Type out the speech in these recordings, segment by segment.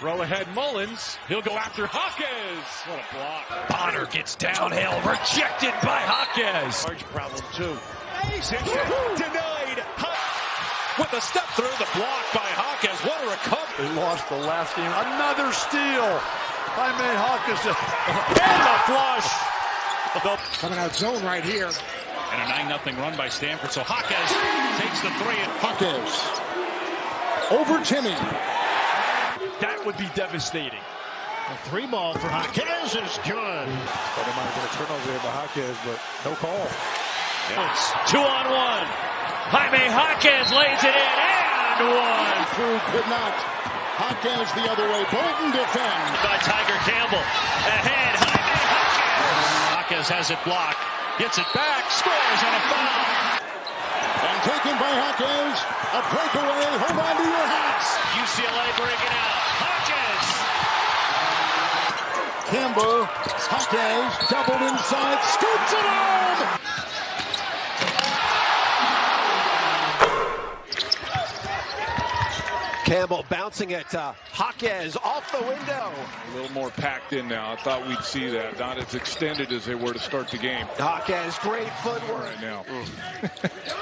Throw ahead Mullins. He'll go after Jaquez. What a block. Bonner gets downhill. Rejected by Jaquez. Large problem too. Denied. With a step through the block by Hawkins. What a recovery. They lost the last game. Another steal. Jaime Hawkins. And a flush. Coming out zone right here. And a 9-0 run by Stanford. So Jaquez takes the three. Jaquez over Timmy. That would be devastating. A 3-ball for Jaquez is good. Thought they might have been a turnover there by Jaquez, but no call. It's 2-on-1. Jaime Jaquez lays it in and one. Through could not. Jaquez the other way. Bolton defends. By Tiger Campbell. Ahead. Jaime Jaquez. Jaquez has it blocked. Gets it back. Scores on a foul. And taken by Hawkins. A breakaway. Hold on to your hats. UCLA breaking out. Hawkins. Campbell. Hawkins doubled inside. Scoops it on. Campbell bouncing it. Jaquez off the window. A little more packed in now. I thought we'd see that. Not as extended as they were to start the game. Jaquez, great footwork. Right now.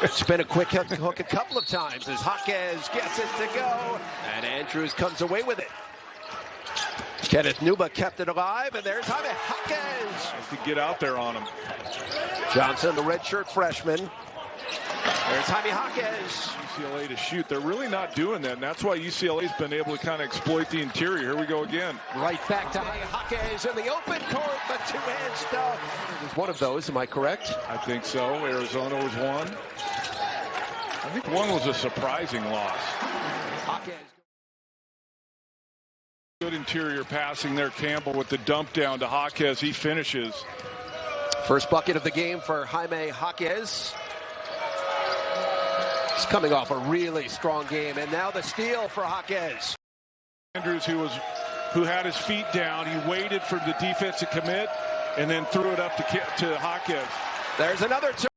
It's been a quick hook a couple of times as Jaquez gets it to go. And Andrews comes away with it. Kenneth Nuba kept it alive, and there's Jaime Hawkins. Has to get out there on him. Johnson, the redshirt freshman. There's Jaime Hawkins. UCLA to shoot. They're really not doing that, and that's why UCLA's been able to kind of exploit the interior. Here we go again. Right back to Jaime Hawkins in the open court, the two-hand stuff. It was one of those, am I correct? I think so. Arizona was one. I think one was a surprising loss. Hawkins. Good interior passing there. Campbell with the dump down to Jaquez. He finishes. First bucket of the game for Jaime Jaquez. He's coming off a really strong game, and now the steal for Jaquez. Andrews, who had his feet down, he waited for the defense to commit, and then threw it up to Jaquez. There's another turn.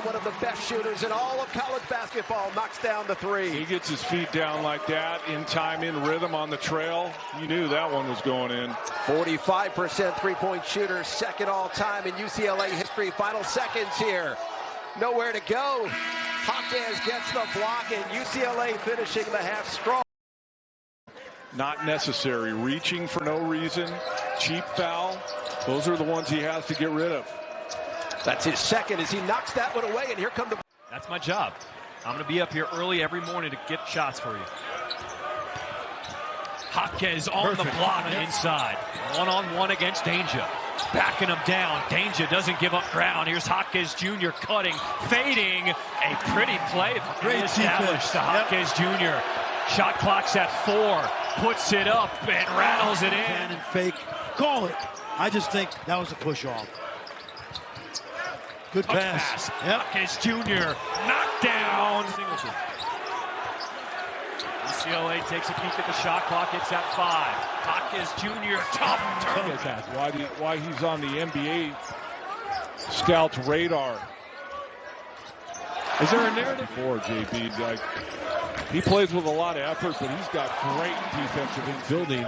One of the best shooters in all of college basketball knocks down the three. He gets his feet down like that, in time, in rhythm on the trail. You knew that one was going in. 45% three-point shooter, second all-time in UCLA history. Final seconds here. Nowhere to go. Hawkins gets the block, and UCLA finishing the half strong. Not necessary. Reaching for no reason. Cheap foul. Those are the ones he has to get rid of. That's his second as he knocks that one away, and here come the... That's my job. I'm going to be up here early every morning to get shots for you. Jaquez on the block inside. One-on-one against Danger. Backing him down. Danger doesn't give up ground. Here's Jaquez Jr. cutting, fading. A pretty play. Great established to Jaquez Jr. Shot clock's at 4. Puts it up and rattles it in. And fake. Call it. I just think that was a push-off. Good pass. Yep. Jaquez Jr. knocked down. UCLA takes a peek at the shot clock. It's at 5. Jaquez Jr. tough. Why he's on the NBA scout's radar. Is there a narrative for JB? Like, he plays with a lot of effort, but he's got great defensive building.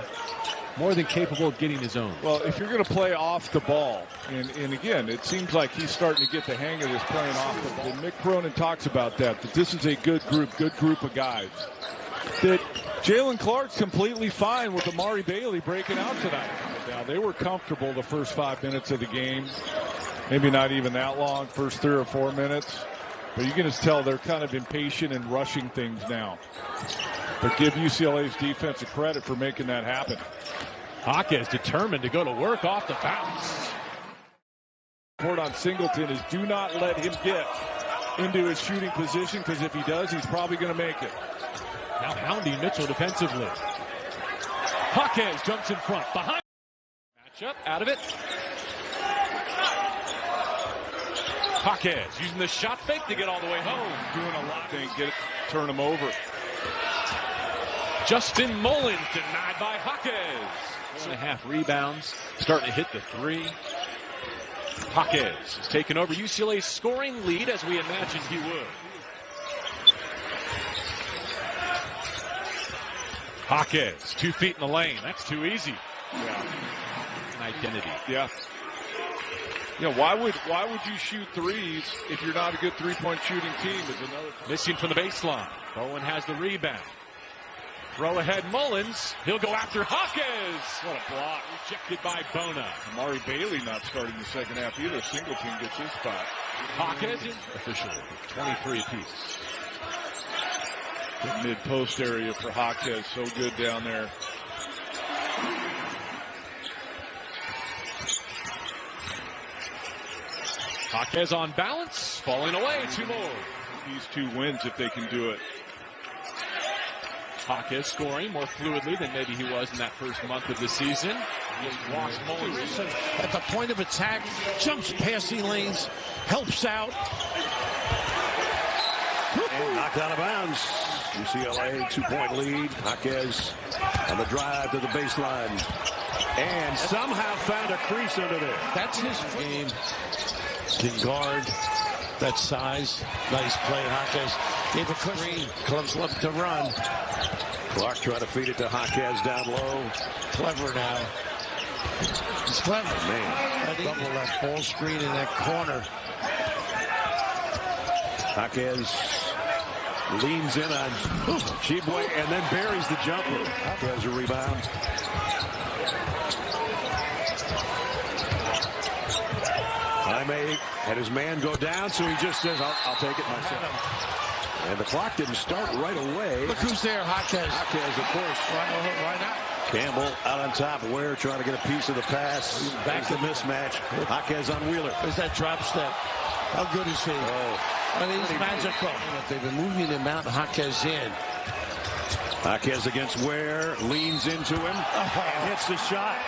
More than capable of getting his own. Well, if you're going to play off the ball, and again, it seems like he's starting to get the hang of this playing off the ball. And Mick Cronin talks about that this is a good group of guys. That Jalen Clark's completely fine with Amari Bailey breaking out tonight. Now, they were comfortable the first 5 minutes of the game. Maybe not even that long, first 3 or 4 minutes. But you can just tell they're kind of impatient and rushing things now. But give UCLA's defense a credit for making that happen. Jaquez determined to go to work off the bounce. Report on Singleton is do not let him get into his shooting position, because if he does, he's probably going to make it. Now hounding Mitchell defensively. Jaquez jumps in front. Behind. Matchup out of it. Jaquez using the shot fake to get all the way home. Doing a lot to turn him over. Justin Mullins denied by Jaquez. 1.5 rebounds. Starting to hit the 3. Jaquez has taken over UCLA's scoring lead as we imagined he would. Jaquez, 2 feet in the lane. That's too easy. Yeah. An identity. Yeah. Yeah, why would you shoot threes if you're not a good three-point shooting team? Is another Missing from the baseline. Bowen has the rebound. Throw ahead Mullins. He'll go after Hawkins. What a block. Rejected by Bona. Amari Bailey not starting the second half either. Singleton gets his spot. Hawkins officially 23 apiece. The mid-post area for Jaquez. So good down there. Jaquez on balance, falling away. 2 more. These 2 wins if they can do it. Jaquez scoring more fluidly than maybe he was in that first month of the season. Just walks Mullins at the point of attack, jumps passing lanes, helps out. And knocked out of bounds. UCLA 2-point lead. Jaquez on the drive to the baseline. And somehow found a crease under there. That's his game. Can guard that size. Nice play, Jaquez. Gave a screen. Clubs love to run. Clark trying to feed it to Jaquez down low. Clever now. He's clever. Man. Double that ball screen in that corner. Jaquez leans in on Chibwe and then buries the jumper. Jaquez a rebound. Jaime had his man go down, so he just says, I'll take it myself. And the clock didn't start right away. Look who's there, Jaquez. Jaquez, of course. Right out. Campbell out on top. Ware trying to get a piece of the pass. Back the mismatch. Jaquez on Wheeler. There's that drop step. How good is he? I mean, he's magical. They've been moving him out and Jaquez in. Jaquez against Ware. Leans into him. And hits the shot.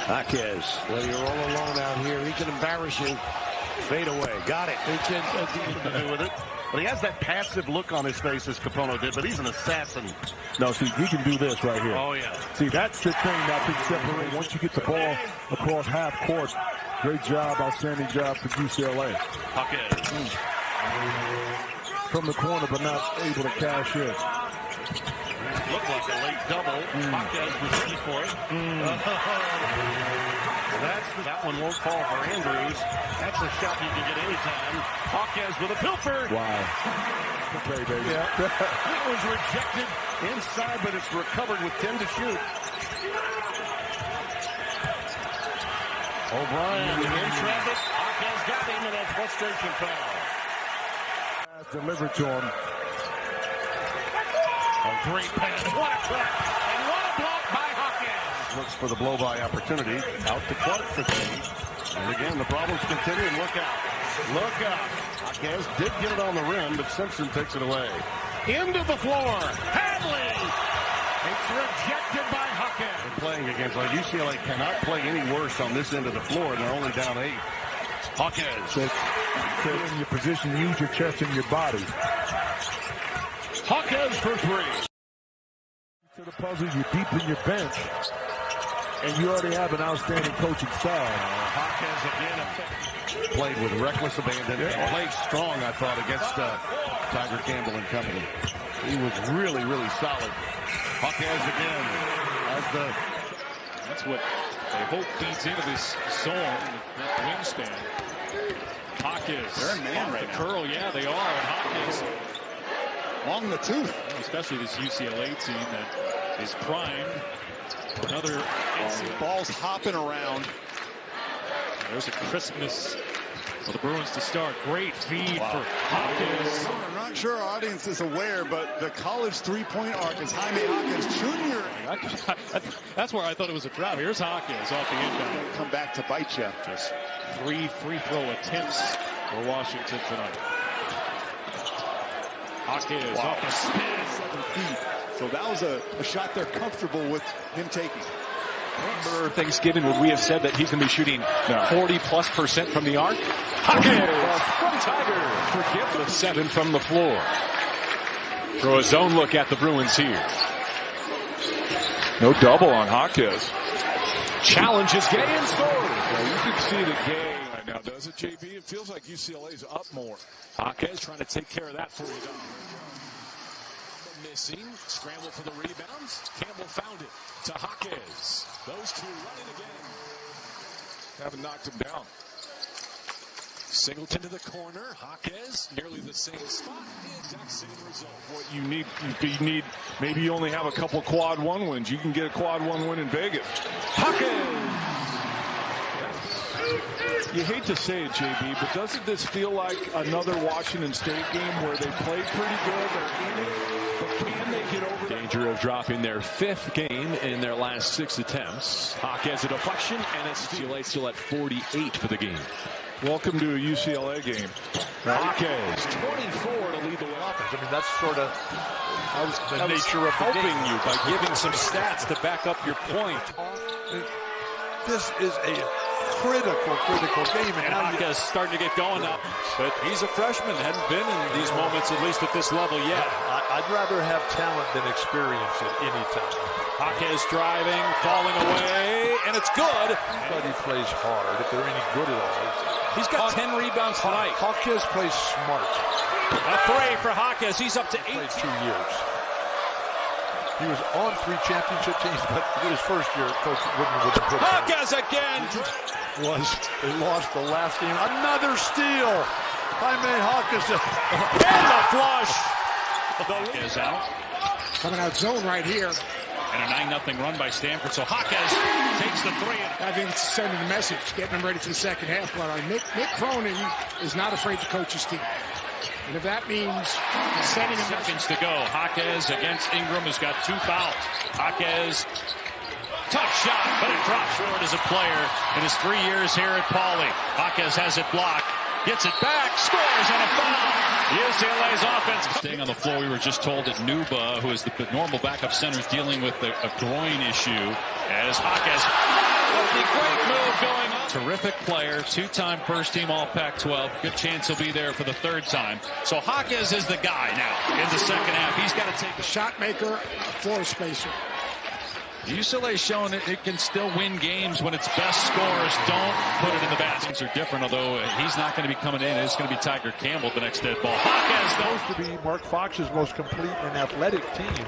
Jaquez. Well, you're all alone out here. He can embarrass you. Fade away. Got it. He can do with it. But he has that passive look on his face as Capono did, but he's an assassin. No, see, he can do this right here. Oh, yeah. See, that's the thing that can separate. Once you get the ball across half court, great job, outstanding job for UCLA. Hawkins. From the corner, but not able to cash in. Looked like a late double. Hawkins was ready for it. That one won't fall for Andrews. That's a shot you can get anytime. Hawkins with a pilfer. Wow. Okay, baby. Yeah. It was rejected inside, but it's recovered with 10 to shoot. O'Brien in traffic. Hawkins got him in a frustration foul. Delivered to him. A great pass. What a cut. And what a block by Hawkins. Looks for the blow-by opportunity. Out to Clark for three. And again, the problems continue. And look out. Look out. Hawkins did get it on the rim, but Simpson takes it away. Into the floor. Hadley. It's rejected by Hawkins. They're playing against UCLA cannot play any worse on this end of the floor, and they're only down 8. Hawkins. So in your position, use your chest and your body. Hawkins for 3. To the puzzle, you deepen your bench, and you already have an outstanding coaching side. Hawkins again played with reckless abandon. Played strong, I thought, against Tiger Campbell and company. He was really, really solid. Hawkins again as That's what they hope feeds into this zone, that wingspan. Hawkins. They're a man right now. Curl, yeah, they are. And Hawkins long the tooth. Especially this UCLA team that is primed. Another ball's hopping around. There's a crispness for the Bruins to start. Great feed for Hawkins. I'm not sure our audience is aware, but the college three-point arc is Jaime Hawkins Jr. That's where I thought it was a drought. Here's Hawkins off the inbound. Come back to bite you. Just 3 free throw attempts for Washington tonight. Hawkins off the spin. 7 feet. So that was a shot they're comfortable with him taking. Remember Thanksgiving when we have said that he's going to be shooting 40+% from the arc? Hawkins from Tiger. Forgive the 7 from the floor. Throw a zone look at the Bruins here. No double on Hawkins. Challenges Gay and scores. Well, you can see the Gay right now, does it, JB? It feels like UCLA's up more. Hawkins trying to take care of that for you. missing. Scramble for the rebounds. Campbell found it to Jaquez. Those two running again. Haven't knocked him down. Singleton to the corner. Jaquez nearly the same spot. The exact same result. What you need, maybe you only have a couple quad one wins. You can get a quad one win in Vegas. Hawkins! You hate to say it, JB, but doesn't this feel like another Washington State game where they played pretty good, they're in it, but can they get over Danger of dropping their 5th game in their last 6 attempts. Hawkins a deflection, and it's UCLA still at 48 for the game. Welcome to a UCLA game. Hawkins, 24 to lead the way offense. I mean, that's sort of the nature of helping you by giving some stats to back up your point. This is a critical game. And Hawkins starting to get going now. But he's a freshman. Hadn't been in these moments, at least at this level yet. I'd rather have talent than experience at any time. Hawkins driving, falling away, and it's good. Everybody plays hard if they're any good at all. He's got 10 rebounds tonight. Hawkins plays smart. A 3 for Hawkins. He's up to 8. Played 2 years. He was on 3 championship teams, but his first year, coach wouldn't put him. Hawkins again. They lost the last game. Another steal. Jaime Hawkins. And the flush. Is out. Coming out zone right here. And a 9-0 run by Stanford. So Jaquez takes the 3. I think it's sending a message, getting them ready for the second half. But Mick Cronin is not afraid to coach his team. And if that means sending a seconds to go. Jaquez against Ingram, who's got 2 fouls. Jaquez, tough shot, but it drops short as a player in his 3 years here at Pauley. Jaquez has it blocked. Gets it back, scores on a foul. UCLA's offense. Staying on the floor, we were just told that Nuba, who is the normal backup center, is dealing with a groin issue. As Jaquez, a great move going on. Terrific player, 2-time first-team All-Pac-12. Good chance he'll be there for the 3rd time. So Jaquez is the guy now in the second half. He's got to take a shot maker, a floor spacer. UCLA's shown it can still win games when its best scorers don't put it in the basket. Things are different, although he's not going to be coming in. It's going to be Tiger Campbell, the next dead ball. Hawkins supposed to be Mark Fox's most complete and athletic team.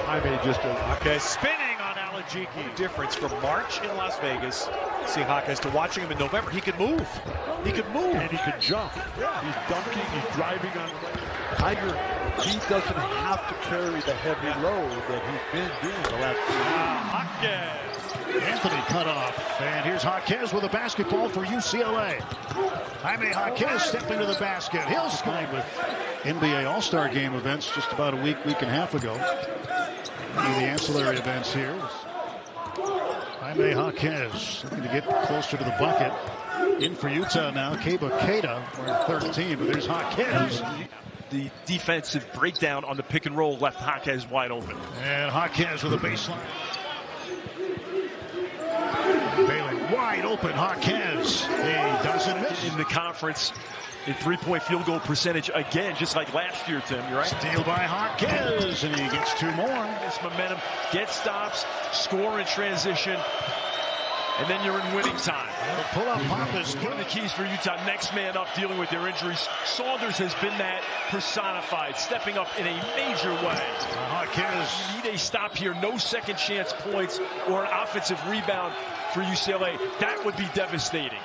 Jaime just Jaquez spinning on Alajiki. Difference from March in Las Vegas, seeing Jaquez, to watching him in November. He could move. He could move. And he could jump. Yeah. He's dunking. He's driving on the Tiger, he doesn't have to carry the heavy load that he's been doing the last 2 Jaquez. years. Anthony cut off. And here's Jaquez with a basketball for UCLA. Jaime Jaquez stepping to the basket. He'll score with NBA All-Star Game events just about a week and a half ago. One of the ancillary events here. Jaime Jaquez looking to get closer to the bucket. In for Utah now, Keba Keita, wearing 13, but there's Jaquez. The defensive breakdown on the pick and roll left Jaquez wide open. And Jaquez with a baseline. Bailey wide open. Jaquez. He doesn't miss. In the conference, in 3-point field goal percentage again, just like last year, Tim. You're right. Steal by Jaquez, and he gets 2 more. This momentum, get stops, score in transition. And then you're in winning time. Pull up pop is one of the keys for Utah. Next man up, dealing with their injuries. Saunders has been that personified, stepping up in a major way. Jaquez. You need a stop here. No second chance points or an offensive rebound for UCLA. That would be devastating.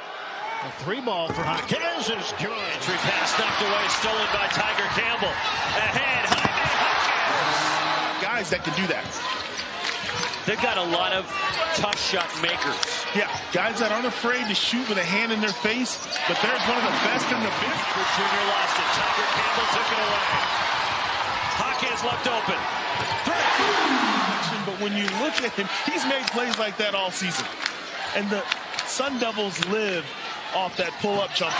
A 3-ball for Jaquez is good. Entry pass knocked away, stolen by Tiger Campbell. Ahead, Jaime Jaquez. Guys that can do that. They've got a lot of tough shot makers. Yeah, guys that aren't afraid to shoot with a hand in their face, but there's one of the best in the business. The junior lost it. Tiger Campbell took it away. Jaquez left open. 3. But when you look at him, he's made plays like that all season. And the Sun Devils live off that pull-up jumper.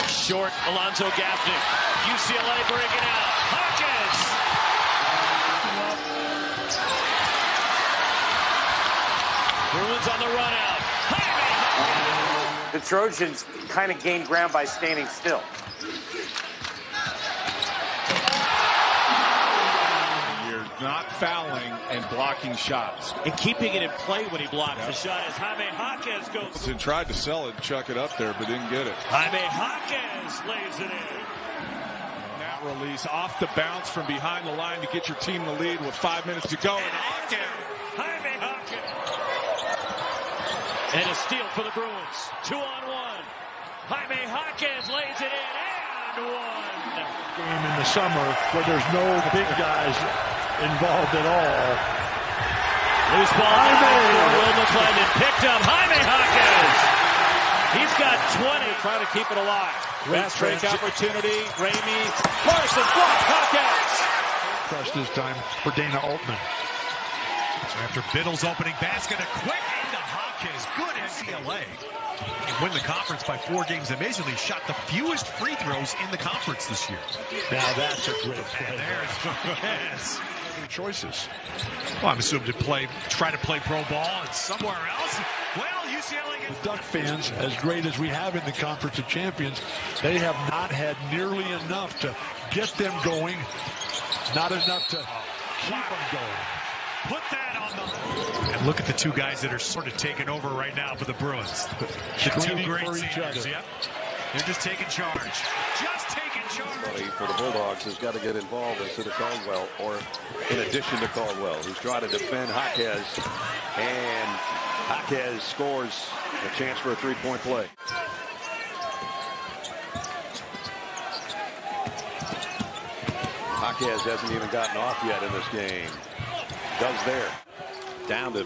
Short, Alonzo Gaffney. UCLA breaking out. Hawkins. Bruins on the run out. The Trojans kind of gained ground by standing still. You're not fouling and blocking shots. And keeping it in play when he blocks the shot as Jaime Jaquez goes. And tried to sell it, chuck it up there, but didn't get it. Jaime Jaquez lays it in. release off the bounce from behind the line to get your team the lead with 5 minutes to go. And Jaime Hawkins. And a steal for the Bruins. 2-on-1. Jaime Hawkins lays it in and one. Game in the summer where there's no big guys involved at all. Loose ball. Will McClendon picked up. Jaime Hawkins. He's got 20. Trying to keep it alive. Fast break opportunity. Ramey. Larson block. Hawkins. Press this time for Dana Altman. So after Biddle's opening basket, a quick into Hawkins. Good UCLA. And win the conference by 4 games. Amazingly shot the fewest free throws in the conference this year. Now that's a great play. There's Jaquez. Choices. Well, I'm assuming to try to play pro ball and somewhere else. Well, UCLA gets... The Duck fans, as great as we have in the Conference of Champions, they have not had nearly enough to get them going. Not enough to keep them going. Put that on the... And look at the two guys that are sort of taking over right now for the Bruins. The two great seniors. Yep. They're just taking charge. Just taking charge. For the Bulldogs has got to get involved instead of Caldwell, or in addition to Caldwell, who's trying to defend Jaquez. And Jaquez scores a chance for a three-point play. Jaquez hasn't even gotten off yet in this game. Does there. Down to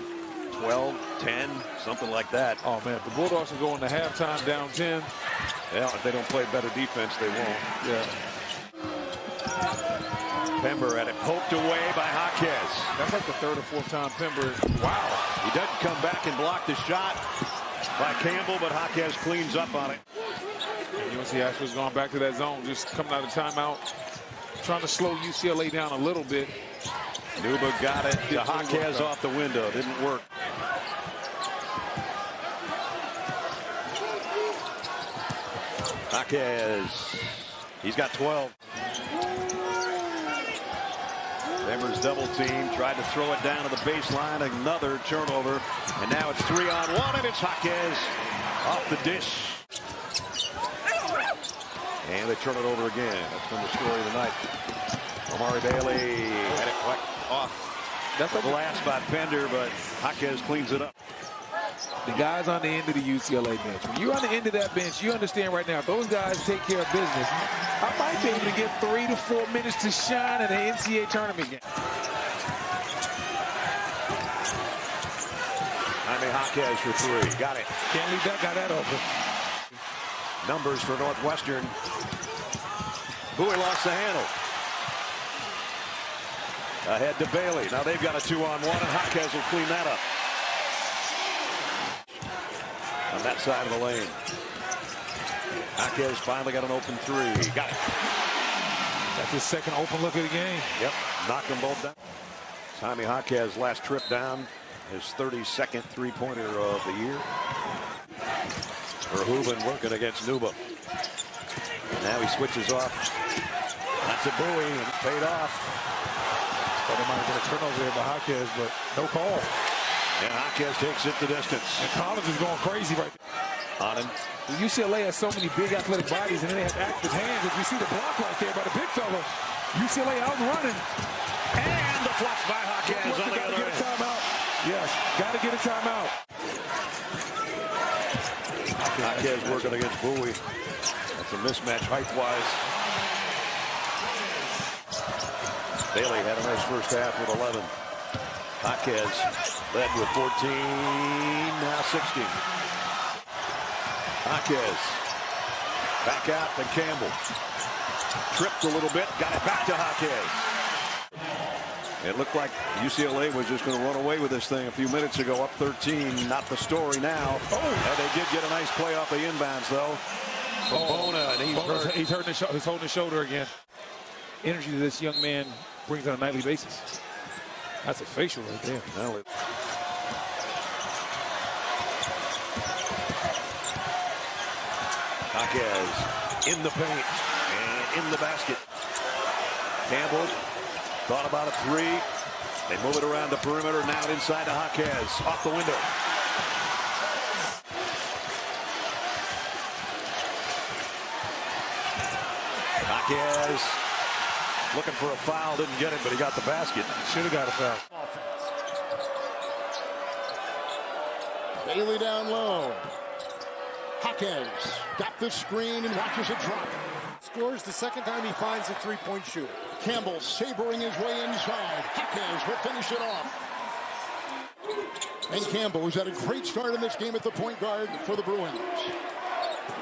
12, 10, something like that. Oh, man, if the Bulldogs are going to halftime down 10. Yeah, if they don't play better defense, they won't. Yeah. Pember had it poked away by Jaquez. That's like the third or fourth time Pember. Wow. He doesn't come back and block the shot by Campbell, but Jaquez cleans up on it. And UNC Asheville's gone back to that zone, just coming out of timeout, trying to slow UCLA down a little bit. Nuba got it to Jaquez off the window. Didn't work. Jaquez. He's got 12. Pember's double team. Tried to throw it down to the baseline. Another turnover. And now it's 3-on-1, and it's Jaquez off the dish. And they turn it over again. That's been the story of the night. Omari Bailey had it off. That's a glass by Pender, but Jaquez cleans it up. The guys on the end of the UCLA bench. When you're on the end of that bench, you understand right now, if those guys take care of business, I might be able to get 3 to 4 minutes to shine in an NCAA tournament game. Jaime Jaquez for 3. Got it. Can't leave that guy that open. Numbers for Northwestern. Bowie lost the handle. Ahead to Bailey. Now they've got a 2-on-1, and Jaquez will clean that up. On that side of the lane. Jaquez finally got an open 3. Got it. That's his second open look of the game. Yep. Knocked them both down. Jaime Jaquez last trip down. His 32nd three-pointer of the year. Verhoeven working against Nuba. Now he switches off. That's a Bowie, and it paid off. Thought they might have got a turnover there by Jaquez, but no call. And Jaquez takes it the distance. And Collins is going crazy right there. On him. UCLA has so many big athletic bodies, and then they have active hands. If you see the block right there by the big fella, UCLA out and running. And the flush by Hawkins on the other end. Got to get a timeout. Yes, got to get a timeout. Jaquez working against Bowie. That's a mismatch height-wise. Bailey had a nice first half with 11. Jaquez led with 14, now 16. Jaquez back out to Campbell. Tripped a little bit, got it back to Jaquez. It looked like UCLA was just going to run away with this thing a few minutes ago, up 13. Not the story now. And they did get a nice play off the inbounds, though. Bona, and he's holding his shoulder again. Energy that this young man brings on a nightly basis. That's a facial right there. Well, Jaquez in the paint and in the basket. Campbell thought about a 3. They move it around the perimeter, now inside to Jaquez, off the window. Jaquez Looking for a foul, didn't get it, but he got the basket. Should have got a foul. Bailey down low. Jaquez got the screen and watches it drop. Scores the second time he finds a three-point shooter. Campbell sabering his way inside. Jaquez will finish it off. And Campbell, who's had a great start in this game at the point guard for the Bruins.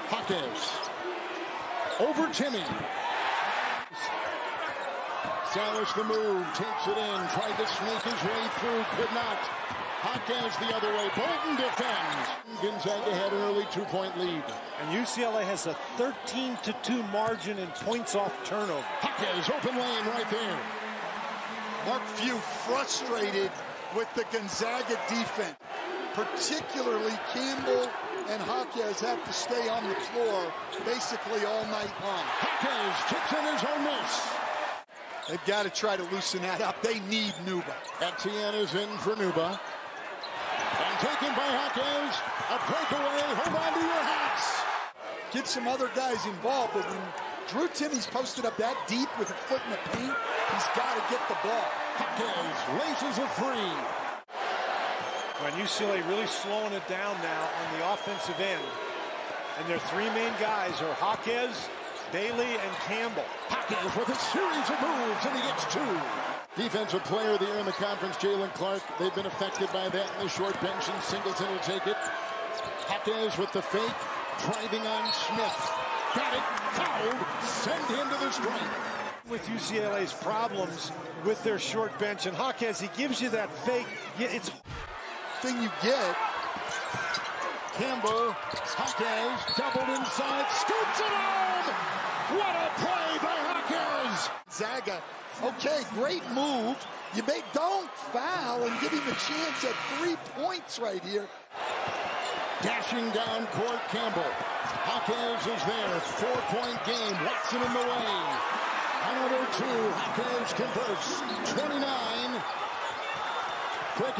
Hawkins over Timmy. Salas the move, takes it in, tried to sneak his way through, could not. Hawkins the other way, Bolton defends. Gonzaga had an early 2-point lead. And UCLA has a 13-2 margin in points off turnover. Hawkins open lane right there. Mark Few frustrated with the Gonzaga defense. Particularly Campbell and Jaquez have to stay on the floor basically all night long. Jaquez kicks in his own miss. They've got to try to loosen that up. They need Nuba. Etienne is in for Nuba. And taken by Jaquez. A breakaway. Hold on to your hats. Get some other guys involved, but when Drew Timmy's posted up that deep with a foot in the paint, he's got to get the ball. Jaquez laces a three. When UCLA really slowing it down now on the offensive end. And their three main guys are Jaquez, Bailey, and Campbell. Hawkins with a series of moves, and he gets two. Defensive player of the year in the conference, Jalen Clark. They've been affected by that in the short bench, and Singleton will take it. Hawkins with the fake, driving on Smith. Got it, fouled, send him to the strike. With UCLA's problems with their short bench, and Hawkins, he gives you that fake. Yeah, it's thing you get. Campbell, Hawkins, doubled inside, scoops it home! What a play by Hawkins! Zaga, okay, great move. Don't foul and give him a chance at 3 points right here. Dashing down court, Campbell. Hawkins is there, 4-point game, Watson in the way. Another two, Hawkins converts, 29. Quick